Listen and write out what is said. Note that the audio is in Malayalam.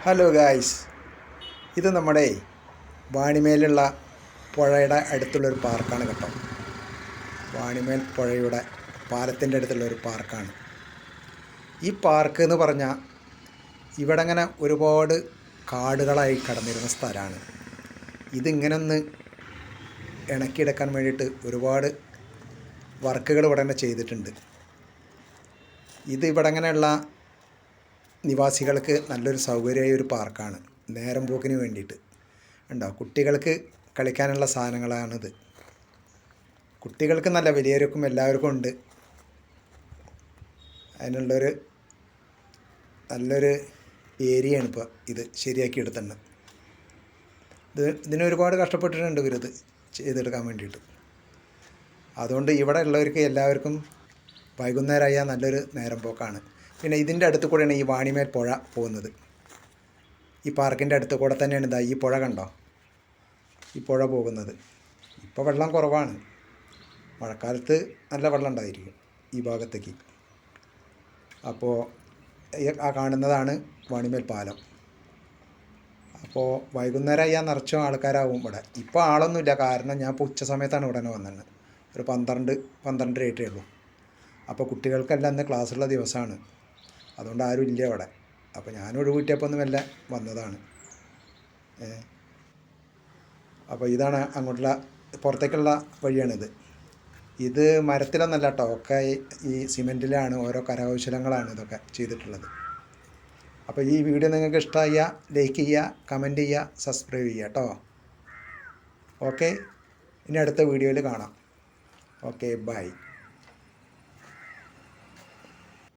ഹലോ ഗായ്സ്, ഇത് നമ്മുടെ വാണിമേലുള്ള പുഴയുടെ അടുത്തുള്ളൊരു പാർക്കാണ് കേട്ടോ. വാണിമേൽ പുഴയുടെ പാലത്തിൻ്റെ അടുത്തുള്ളൊരു പാർക്കാണ് ഈ പാർക്ക് എന്ന് പറഞ്ഞാൽ. ഇവിടെ അങ്ങനെ ഒരുപാട് കാടുകളായി കടന്നിരുന്ന സ്ഥലമാണ്. ഇതിങ്ങനെ ഒന്ന് ഇണക്കിയെടുക്കാൻ വേണ്ടിയിട്ട് ഒരുപാട് വർക്കുകൾ ഇവിടെ തന്നെ ചെയ്തിട്ടുണ്ട്. ഇത് ഇവിടെ അങ്ങനെയുള്ള നിവാസികൾക്ക് നല്ലൊരു സൗകര്യമായ ഒരു പാർക്കാണ്. നേരം പോക്കിന് വേണ്ടിയിട്ട് ഉണ്ടോ, കുട്ടികൾക്ക് കളിക്കാനുള്ള സാധനങ്ങളാണിത്. കുട്ടികൾക്ക് നല്ല വലിയവർക്കും എല്ലാവർക്കും ഉണ്ട്. അതിനുള്ളൊരു നല്ലൊരു ഏരിയയാണ് ഇപ്പോൾ ഇത് ശരിയാക്കി എടുത്തുണ്ട്. ഇതിന് ഒരുപാട് കഷ്ടപ്പെട്ടിട്ടുണ്ട് ഇവരിത് ചെയ്തെടുക്കാൻ വേണ്ടിയിട്ട്. അതുകൊണ്ട് ഇവിടെ ഉള്ളവർക്ക് എല്ലാവർക്കും വൈകുന്നേരമായാൽ നല്ലൊരു നേരം പോക്കാണ്. പിന്നെ ഇതിൻ്റെ അടുത്ത് കൂടെയാണ് ഈ വാണിമേൽ പുഴ പോകുന്നത്. ഈ പാർക്കിൻ്റെ അടുത്ത് കൂടെ തന്നെയാണ് ഇതാ ഈ പുഴ, കണ്ടോ, ഈ പുഴ പോകുന്നത്. ഇപ്പോൾ വെള്ളം കുറവാണ്, മഴക്കാലത്ത് നല്ല വെള്ളം ഉണ്ടായിരിക്കും ഈ ഭാഗത്തേക്ക്. അപ്പോൾ ആ കാണുന്നതാണ് വാണിമേൽ പാലം. അപ്പോൾ വൈകുന്നേരമായി നിറച്ചും ആൾക്കാരാവും ഇവിടെ. ഇപ്പോൾ ആളൊന്നുമില്ല, കാരണം ഞാൻ ഇപ്പോൾ ഉച്ച സമയത്താണ് ഇവിടെ തന്നെ വന്നത്. ഒരു 12-12:30 ആയിട്ടേ ഉള്ളൂ. അപ്പോൾ കുട്ടികൾക്കെല്ലാം അന്ന് ക്ലാസ്സുള്ള ദിവസമാണ്, അതുകൊണ്ട് ആരും ഇല്ല അവിടെ. അപ്പോൾ ഞാൻ ഒഴിവിട്ടിയപ്പോൾ ഒന്ന് മെല്ലെ വന്നതാണ്. അപ്പോൾ ഇതാണ് അങ്ങോട്ടുള്ള പുറത്തേക്കുള്ള വഴിയാണിത്. ഇത് മരത്തിലൊന്നല്ല കേട്ടോ, ഒക്കെ ഈ സിമെൻറ്റിലാണ്, ഓരോ കരകൗശലങ്ങളാണ് ഇതൊക്കെ ചെയ്തിട്ടുള്ളത്. അപ്പോൾ ഈ വീഡിയോ നിങ്ങൾക്ക് ഇഷ്ടമായ ലൈക്ക് ചെയ്യുക, കമൻറ്റ് ചെയ്യുക, സബ്സ്ക്രൈബ് ചെയ്യുക കേട്ടോ. ഓക്കെ, ഇനി അടുത്ത വീഡിയോയിൽ കാണാം. Okay, by.